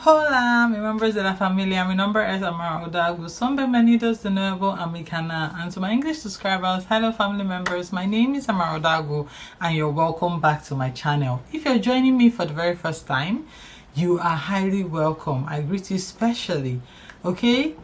Hola, mi members de la familia. Mi nombre es Amara Odagu. Son bienvenidos de nuevo a mi canal. And to my English subscribers, hello family members. My name is Amara Odagu and you're welcome back to my channel. If you're joining me for the very first time, you are highly welcome. I greet you specially. Okay?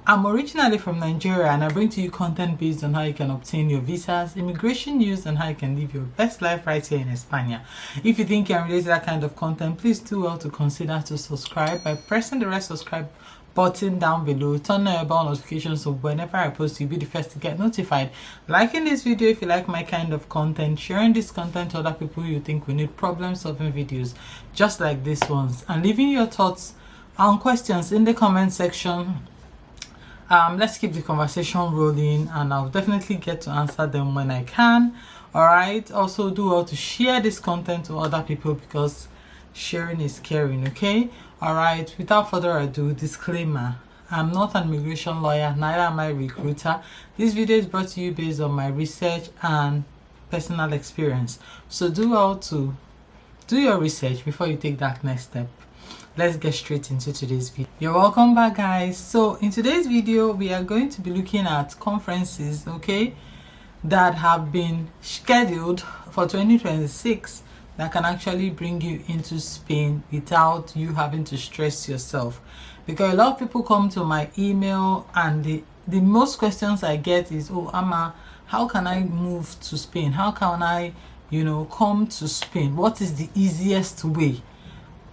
I'm originally from Nigeria and I bring to you content based on how you can obtain your visas, immigration news, and how you can live your best life right here in España. If you think you're related to that kind of content, please do well to consider to subscribe by pressing the red subscribe button down below. Turn on your bell notifications so whenever I post you'll be the first to get notified. Liking this video if you like my kind of content, sharing this content to other people you think will need problem solving videos just like this ones, and leaving your thoughts and questions in the comment section. Let's keep the conversation rolling and I'll definitely get to answer them when I can. Alright, also do well to share this content to other people because sharing is caring. Okay, alright, without further ado, disclaimer: I'm not an immigration lawyer, neither am I a recruiter. This video is brought to you based on my research and personal experience, so do well to do your research before you take that next step. Let's get straight into today's video. You're welcome back, guys. So in today's video we are going to be looking at conferences, okay, that have been scheduled for 2026 that can actually bring you into Spain without you having to stress yourself. Because a lot of people come to my email and the most questions I get is, oh Ama, how can I move to Spain? How can I come to Spain? What is the easiest way?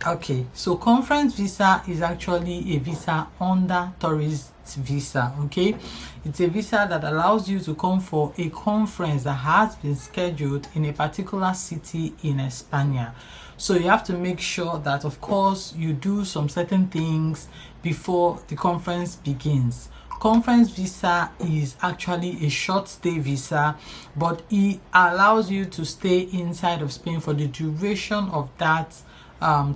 Okay, so conference visa is actually a visa under tourist visa. Okay, it's a visa that allows you to come for a conference that has been scheduled in a particular city in España. So you have to make sure that of course you do some certain things before the conference begins. Conference visa is actually a short stay visa, but it allows you to stay inside of Spain for the duration of that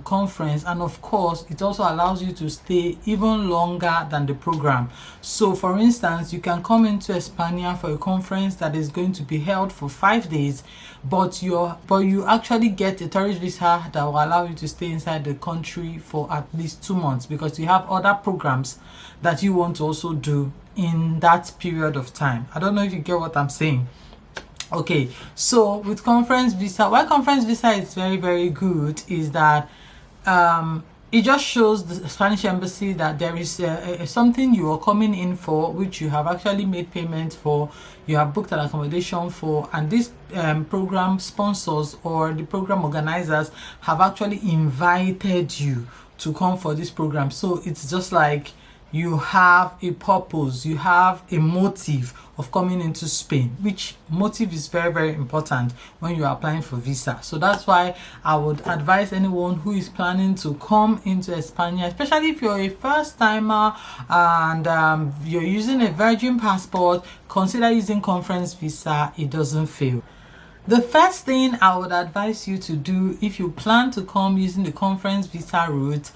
conference, and of course it also allows you to stay even longer than the program. So for instance, you can come into España for a conference that is going to be held for 5 days, but you actually get a tourist visa that will allow you to stay inside the country for at least 2 months because you have other programs that you want to also do in that period of time. I don't know if you get what I'm saying. Okay, so with conference visa, why conference visa is very, very good is that it just shows the Spanish embassy that there is something you are coming in for, which you have actually made payment for, you have booked an accommodation for, and these program sponsors or the program organizers have actually invited you to come for this program. So it's just like you have a purpose, you have a motive of coming into Spain, which motive is very, very important when you are applying for visa. So that's why I would advise anyone who is planning to come into España, especially if you're a first timer and you're using a virgin passport, consider using conference visa. It doesn't fail. The first thing I would advise you to do if you plan to come using the conference visa route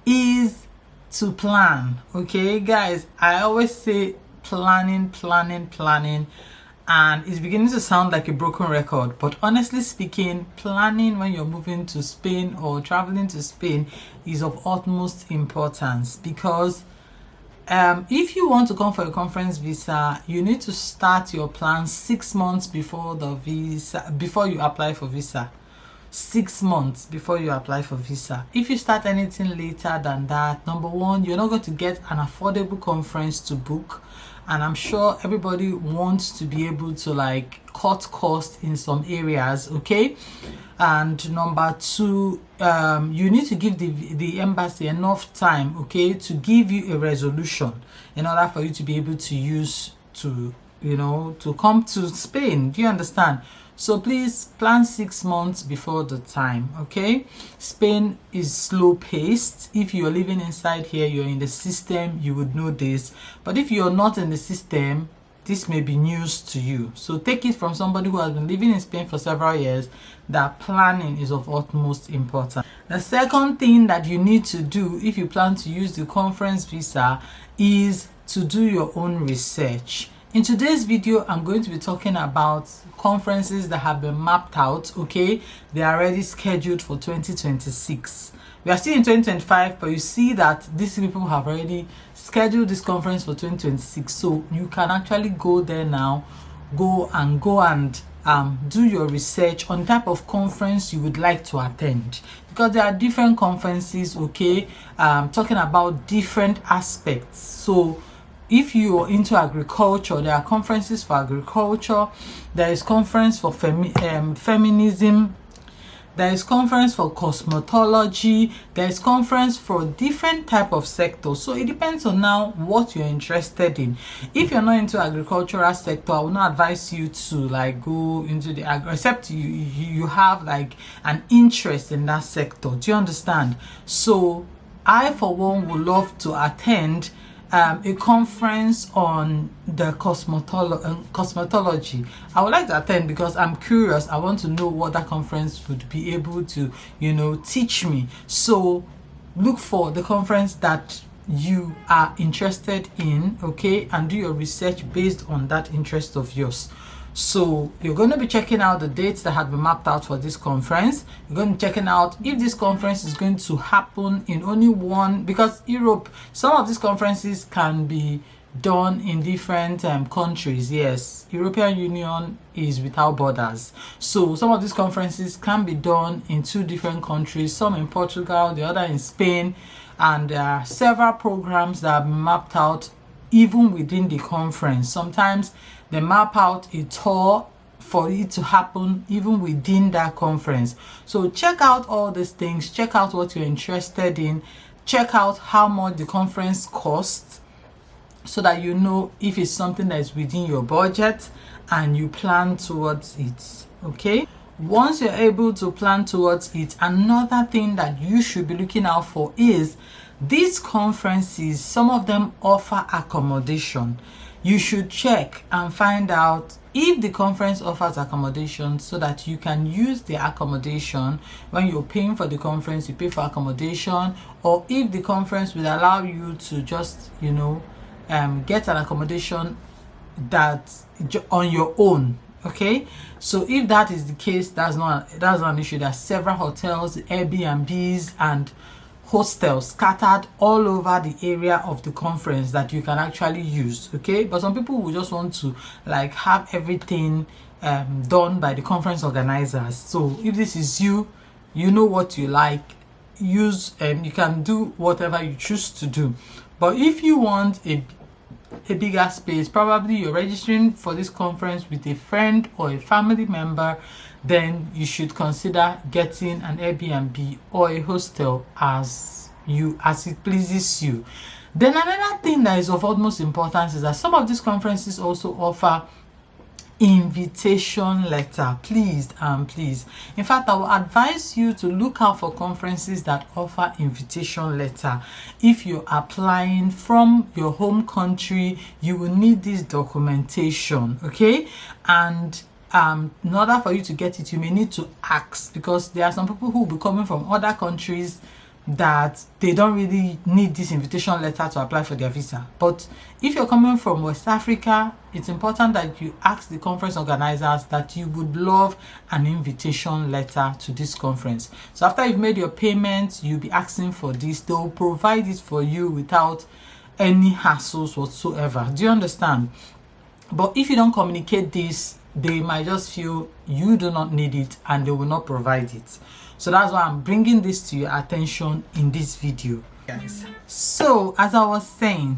is to plan. Okay guys, I always say planning, and it's beginning to sound like a broken record, but honestly speaking, planning when you're moving to Spain or traveling to Spain is of utmost importance because if you want to come for a conference visa, you need to start your plan 6 months before the visa, before you apply for visa. 6 months before you apply for visa. If you start anything later than that, number one, you're not going to get an affordable conference to book, and I'm sure everybody wants to be able to like cut costs in some areas. Okay, and number two, you need to give the embassy enough time, okay, to give you a resolution in order for you to be able to use to to come to Spain. Do you understand? So please plan 6 months before the time. Okay, Spain is slow paced. If you're living inside here, you're in the system, you would know this, but if you're not in the system, this may be news to you. So take it from somebody who has been living in Spain for several years that planning is of utmost importance. The second thing that you need to do if you plan to use the conference visa is to do your own research. In today's video, I'm going to be talking about conferences that have been mapped out. Okay, they are already scheduled for 2026. We are still in 2025, but you see that these people have already scheduled this conference for 2026. So you can actually go there now, go and do your research on the type of conference you would like to attend, because there are different conferences, okay, talking about different aspects. So if you're into agriculture, there are conferences for agriculture, there is conference for feminism, there is conference for cosmetology, there is conference for different type of sectors. So it depends on now what you're interested in. If you're not into agricultural sector, I will not advise you to like go into the except you have like an interest in that sector. Do you understand? So I for one would love to attend a conference on the cosmetology. I would like to attend because I'm curious. I want to know what that conference would be able to, teach me. So look for the conference that you are interested in, okay, and do your research based on that interest of yours. So you're going to be checking out the dates that have been mapped out for this conference. You're going to be checking out if this conference is going to happen in only one, because Europe, some of these conferences can be done in different countries. Yes, European Union is without borders. So some of these conferences can be done in 2 different countries, some in Portugal, the other in Spain, and there are several programs that have been mapped out even within the conference. Sometimes they map out a tour for it to happen even within that conference. So check out all these things, check out what you're interested in, check out how much the conference costs, so that you know if it's something that is within your budget and you plan towards it, okay? Once you're able to plan towards it, another thing that you should be looking out for is these conferences, some of them offer accommodation. You should check and find out if the conference offers accommodation, so that you can use the accommodation when you're paying for the conference. You pay for accommodation, or if the conference will allow you to just get an accommodation that on your own. Okay, so if that is the case, that's not an issue. There are several hotels, Airbnbs, and hostels scattered all over the area of the conference that you can actually use. Okay, but some people will just want to like have everything done by the conference organizers. So if this is you know what you like, use you can do whatever you choose to do. But if you want a bigger space, probably you're registering for this conference with a friend or a family member, then you should consider getting an Airbnb or a hostel as it pleases you. Then another thing that is of utmost importance is that some of these conferences also offer invitation letter. Please. In fact, I will advise you to look out for conferences that offer invitation letter. If you're applying from your home country, you will need this documentation, okay? And in order for you to get it, you may need to ask, because there are some people who will be coming from other countries that they don't really need this invitation letter to apply for their visa. But if you're coming from West Africa, it's important that you ask the conference organizers that you would love an invitation letter to this conference. So after you've made your payment, you'll be asking for this. They'll provide it for you without any hassles whatsoever. Do you understand? But if you don't communicate this, they might just feel you do not need it and they will not provide it. So that's why I'm bringing this to your attention in this video, guys. So as I was saying,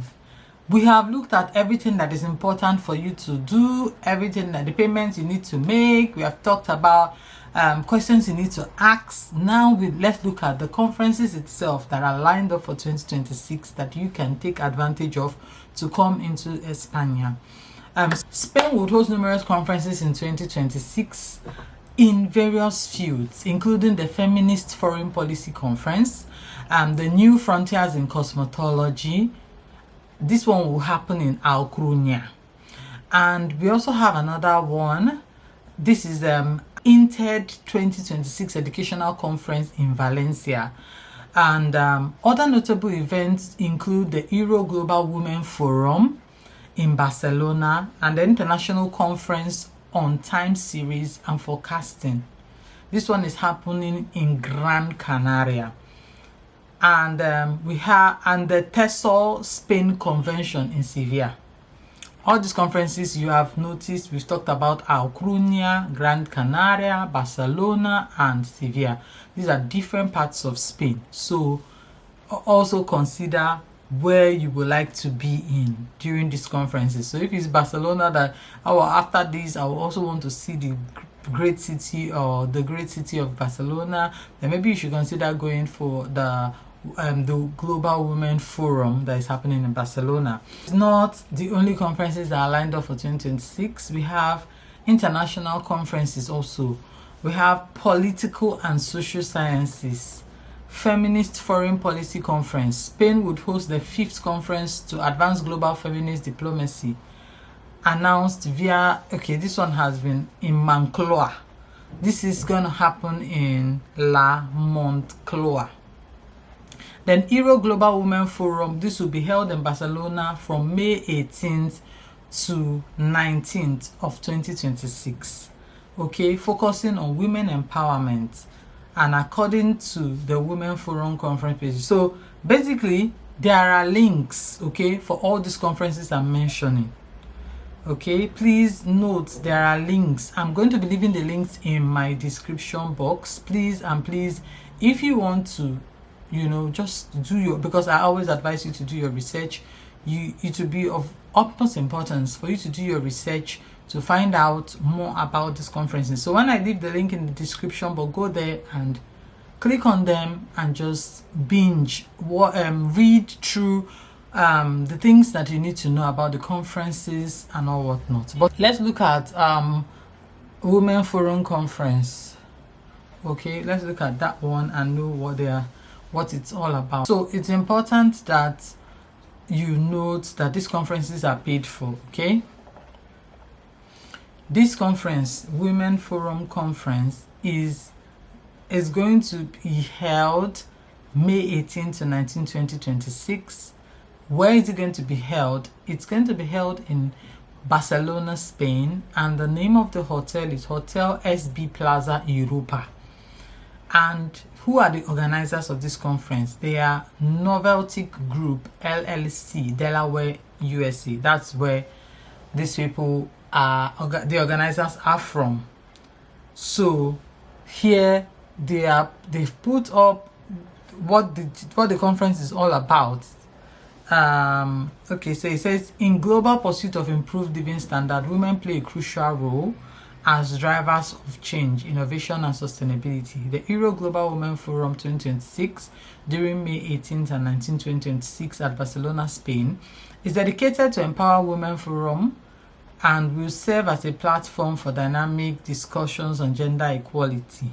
we have looked at everything that is important for you to do, everything that the payments you need to make. We have talked about questions you need to ask. Now let's look at the conferences itself that are lined up for 2026 that you can take advantage of to come into España. Spain would host numerous conferences in 2026 in various fields, including the Feminist Foreign Policy Conference, the New Frontiers in Cosmetology. This one will happen in Alcrunia. And we also have another one. This is INTED 2026 Educational Conference in Valencia. And other notable events include the Euro Global Women Forum in Barcelona and the International Conference on Time Series and Forecasting. This one is happening in Gran Canaria. and we have the TESOL Spain Convention in Sevilla. All these conferences you have noticed, we've talked about Alcrunia, Gran Canaria, Barcelona, and Sevilla. These are different parts of Spain. So also consider where you would like to be in during these conferences. So if it's Barcelona, that after this I will also want to see the great city of Barcelona, then maybe you should consider going for the Global Women Forum that is happening in Barcelona. It's not the only conferences that are lined up for 2026. We have international conferences also. We have political and social sciences, feminist foreign policy conference. Spain would host the 5th conference to advance global feminist diplomacy, announced via, this one has been in Moncloa. This is going to happen in La Moncloa. Then Euro Global Women Forum, this will be held in Barcelona from May 18th to 19th of 2026. Focusing on women empowerment, and according to the Women Forum conference page. So basically there are links, for all these conferences I'm mentioning. Please note there are links. I'm going to be leaving the links in my description box. Please, if you want to, just do your, because I always advise you to do your research. It will be of utmost importance for you to do your research to find out more about these conferences. So when I leave the link in the description box, go there and click on them and just binge, read through the things that you need to know about the conferences and all whatnot. But let's look at Women Forum Conference. Let's look at that one and know what it's all about. So it's important that you note that these conferences are paid for. This conference, Women Forum Conference, is going to be held May 18 to 19, 2026. Where is it going to be held? It's going to be held in Barcelona, Spain, and the name of the hotel is Hotel SB Plaza Europa. And who are the organizers of this conference? They are Noveltic Group LLC, Delaware, USA. That's where these people the organizers are from. So here they've put up what the conference is all about. So it says, in global pursuit of improved living standard, women play a crucial role as drivers of change, innovation, and sustainability. The Euro Global Women Forum 2026, during May 18th and 19th, 2026 at Barcelona, Spain, is dedicated to empower women forum and will serve as a platform for dynamic discussions on gender equality.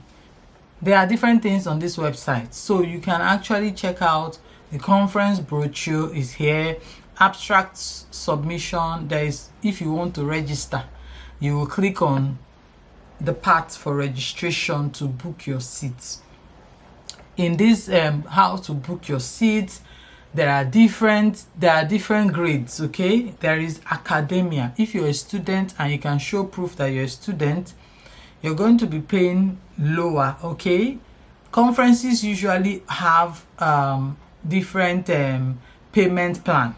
There are different things on this website, so you can actually check out the conference brochure is here, abstract submission. There is, if you want to register, you will click on the part for registration to book your seats. In this how to book your seats, there are different grades. There is academia. If you're a student and you can show proof that you're a student, you're going to be paying lower. Conferences usually have different payment plan.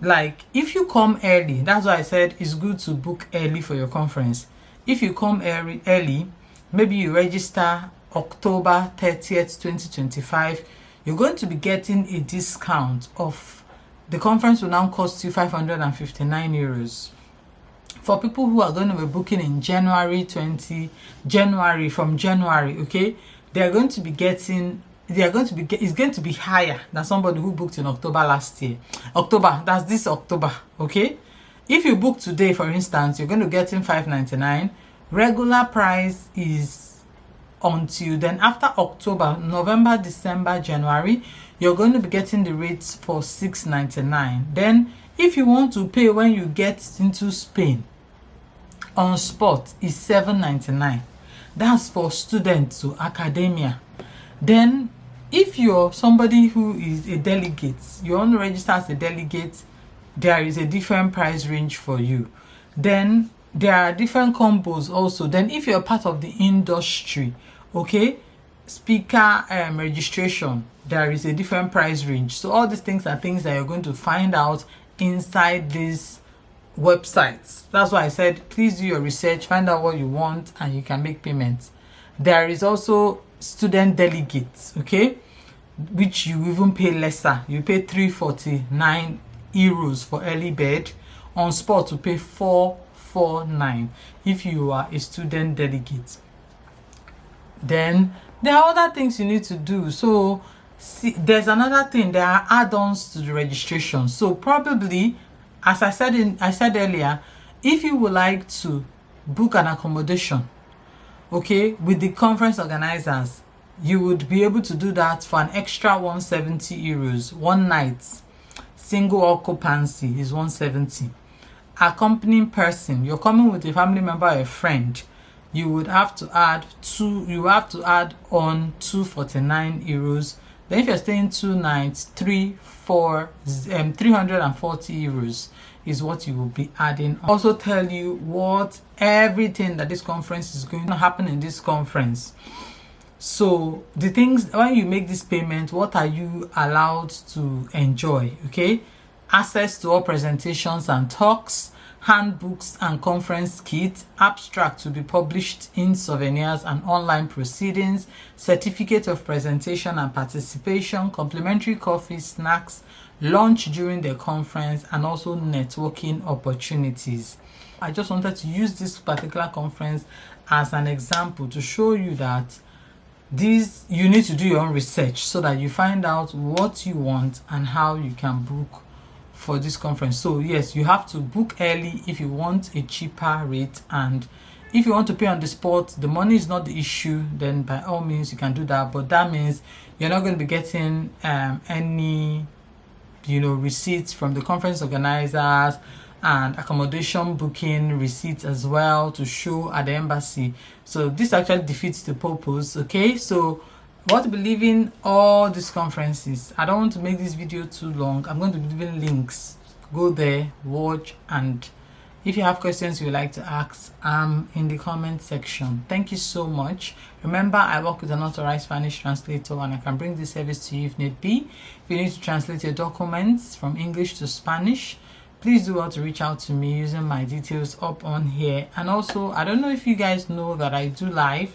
Like if you come early, that's why I said it's good to book early for your conference. If you come early, maybe you register October 30th, 2025, you're going to be getting a discount of, the conference will now cost you 559 euros. For people who are going to be booking in January, from January, they're going to be getting, it's going to be higher than somebody who booked in October last year. That's this October. If you book today, for instance, you're going to get in 599. Regular price is until then. After October, November, December, January, you're going to be getting the rates for 699. Then if you want to pay when you get into Spain on spot, is 799. That's for students to academia. Then if you're somebody who is a delegate, you want to register as a delegate, there is a different price range for you. Then there are different combos also. Then if you're part of the industry, speaker registration, there is a different price range. So all these things are things that you're going to find out inside these websites. That's why I said please do your research, find out what you want, and you can make payments. There is also student delegates, okay, which you even pay lesser. You pay 349 euros for early bird. On spot to pay 449 if you are a student delegate. Then there are other things you need to do. So see, there's another thing, there are add-ons to the registration. So probably, as I said earlier, if you would like to book an accommodation, okay, with the conference organizers, you would be able to do that for an extra 170 euros. One night single occupancy is 170. Accompanying person, you're coming with a family member or a friend, you would have to add on 249 euros. Then if you're staying 2 nights, 340 euros is what you will be adding. I'll also tell you what everything that this conference is going to happen in this conference. So the things, when you make this payment, what are you allowed to enjoy? Okay, access to all presentations and talks, handbooks and conference kits, abstract to be published in souvenirs and online proceedings, certificate of presentation and participation, complimentary coffee, snacks, lunch during the conference, and also networking opportunities. I just wanted to use this particular conference as an example to show you that you need to do your own research so that you find out what you want and how you can book for this conference. So yes, you have to book early if you want a cheaper rate, and if you want to pay on the spot, the money is not the issue, then by all means you can do that. But that means you're not going to be getting any receipts from the conference organizers and accommodation booking receipts as well to show at the embassy. So this actually defeats the purpose. Okay, so what to be leaving all these conferences. I don't want to make this video too long. I'm going to be leaving links. Go there, watch, and if you have questions you would like to ask, in the comment section. Thank you so much. Remember, I work with an authorized Spanish translator, and I can bring this service to you if need be. If you need to translate your documents from English to Spanish, please do well to reach out to me using my details up on here. And also, I don't know if you guys know that I do live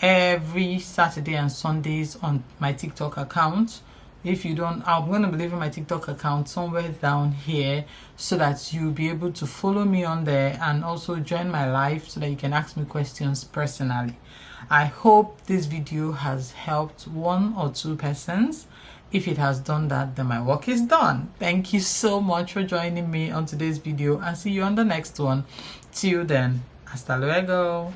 every Saturday and Sundays on my TikTok account. If you don't, I'm going to be leaving my TikTok account somewhere down here so that you'll be able to follow me on there and also join my live so that you can ask me questions personally. I hope this video has helped 1 or 2 persons. If it has done that, then my work is done. Thank you so much for joining me on today's video, and see you on the next one. Till then, hasta luego.